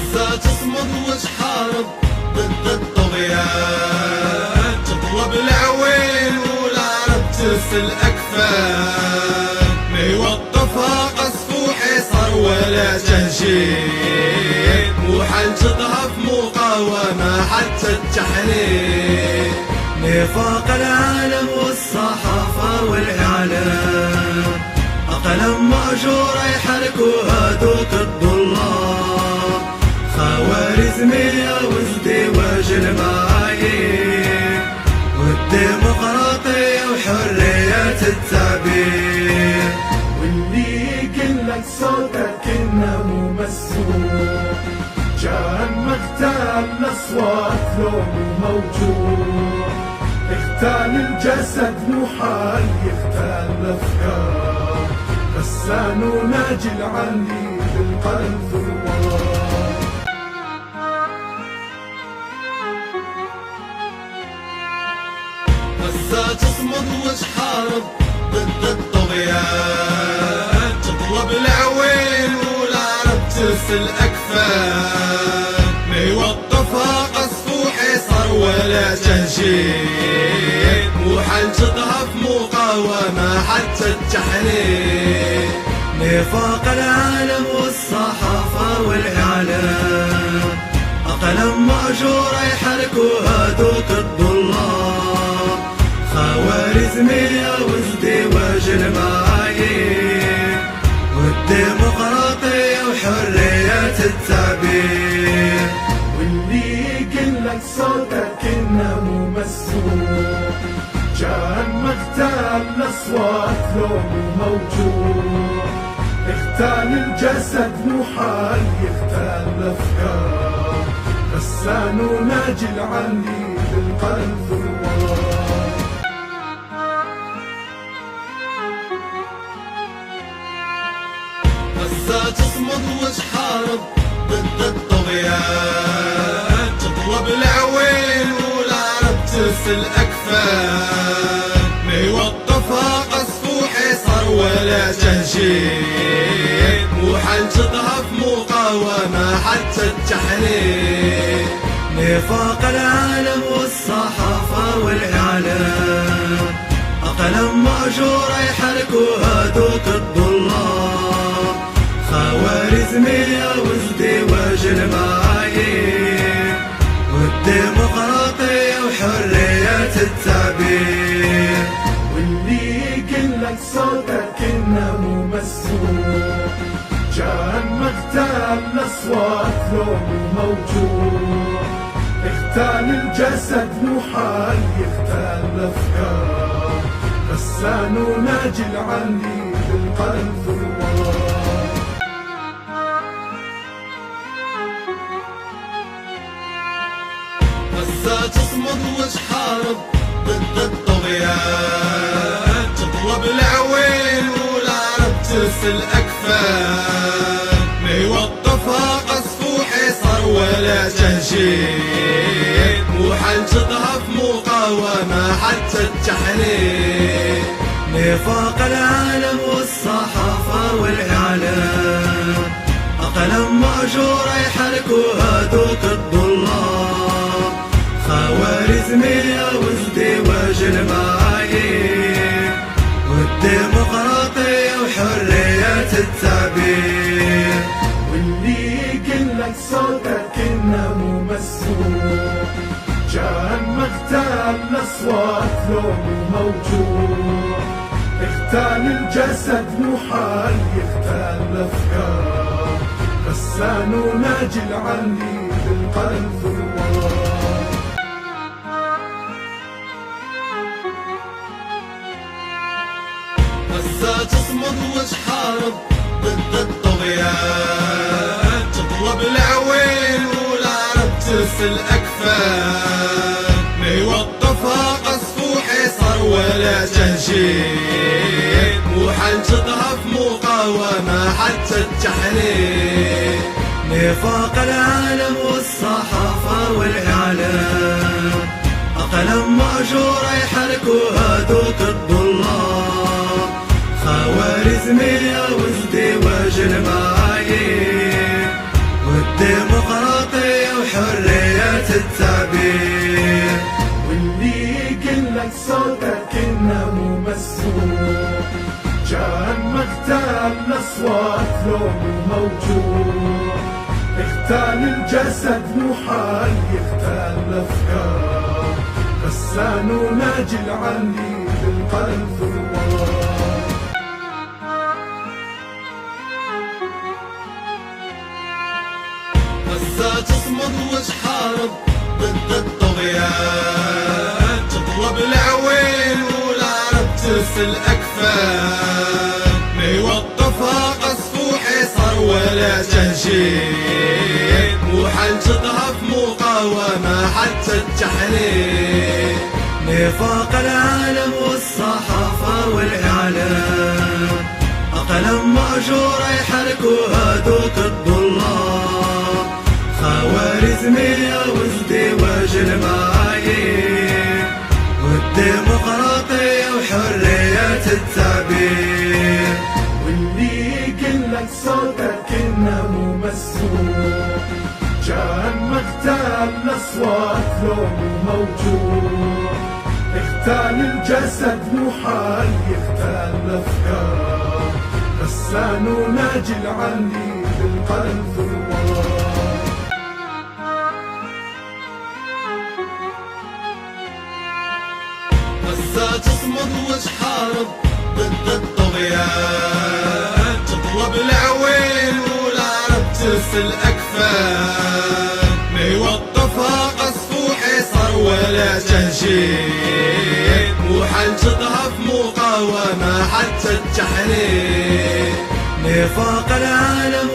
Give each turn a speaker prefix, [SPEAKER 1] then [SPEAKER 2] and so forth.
[SPEAKER 1] غزة تصمد وتحارب ضد الطغيان، تطلب العوين والعرب ترسل أكفان، ما يوقفها قصف وحصار ولا تهجير، محال تضعف مقاومة حتى التحرير.
[SPEAKER 2] نفاق العالم والصحافة والإعلام، أقلام مأجورة يحركوها دوك الضلال، خوارزمية وازدواج المعايير، والديمقراطية وحرية التعبير.
[SPEAKER 3] واللي يقلك صوتك إنه مسموع، جان مقتل الأصوات لو موجود، اغتال الجسد محال يغتال الأفكار، غسان وناجي العلي بالقلب ثوار.
[SPEAKER 1] غزة تصمد وتحارب ضد الطغيان، تطلب العوين والعرب ترسل أكفان، ما يوقفها قصف وحصار ولا تهجير، محال تضعف مقاومة حتى التحرير.
[SPEAKER 2] نفاق العالم والصحافة والإعلام، أقلام مأجورة يحركوها دوك الضلال، خوارزمية وازدواج المعايير، والديمقراطية وحرية التعبير.
[SPEAKER 3] واللي يقلك صوتك إنه مسموع، جان مقتل الأصوات لو موجود، اغتال الجسد محال يغتال الأفكار، غسان وناجي العلي بالقلب ثوار.
[SPEAKER 1] غزة تصمد وتحارب ضد الطغيان، تطلب العوين والعرب ترسل أكفان، ما يوقفها قصف وحصار ولا تهجير، محال تضعف مقاومة حتى التحرير.
[SPEAKER 2] نفاق العالم والصحافة والإعلام، أقلام مأجورة يحركوها دوك الضلال، خوارزمية وازدواج المعايير، والديمقراطية وحرية التعبير.
[SPEAKER 3] واللي يقلك صوتك إنه مسموع، جان مقتل الأصوات لو موجود، اغتال الجسد محال يغتال الأفكار، غسان وناجي العلي بالقلب ثوار.
[SPEAKER 1] غزة تصمد وتحارب ضد الطغيان، تطلب العوين والعرب ترسل أكفان، ما يوقفها قصف وحصار ولا تهجير، محال تضعف مقاومة حتى التحرير.
[SPEAKER 2] نفاق العالم والصحافة والإعلام، أقلام مأجورة يحركوها دوك الضلال، خوارزمية وازدواج المعايير، والديمقراطية وحرية التعبير.
[SPEAKER 3] واللي يقلك صوتك إنه مسموع، جان مقتل الأصوات لو موجود، اغتال الجسد محال يغتال الأفكار، غسان وناجي العلي بالقلب ثوار.
[SPEAKER 1] غزة تصمد وتحارب ضد الطغيان، تطلب العوين والعرب ترسل أكفان، ما يوقفها قصف وحصار ولا تهجير، محال تضعف مقاومة حتى التحرير.
[SPEAKER 2] نفاق العالم والصحافة والإعلام، أقلام مأجورة يحركوها دوك الضلال، خوارزمية وازدواج المعايير، والديمقراطية
[SPEAKER 3] مختال الأصوات لو مو موجود، اختال الجسد محال يختال الأفكار، غسان وناجي العلي بالقلب ثوار.
[SPEAKER 1] غزة تصمد وتحارب ضد الطغيان، تطلب العوين والعرب ترسل أكفان، ما يوقفها قصف وحصار ولا تهجير، محال تضعف مقاومة حتى التحرير.
[SPEAKER 2] نفاق العالم والصحافة والإعلام، أقلام مأجورة يحركوها ذوق الضلال، خوارزمية وازدواج المعايير، والديمقراطية وحرية التعبير.
[SPEAKER 3] واللي يقلك صوتك إنه مو مسموع، جان مختال الأصوات لو مو موجود، اختال الجسد محال يختال الأفكار، غسان وناجي العلي بالقلب ثوار.
[SPEAKER 1] غزة تصمد وتحارب ضد الطغيان، تطلب العوين والعرب ترسل أكفان، ما يوقفها قصف وحصار ولا تهجير، محال تضعف مقاومة حتى التحرير.
[SPEAKER 2] نفاق العالم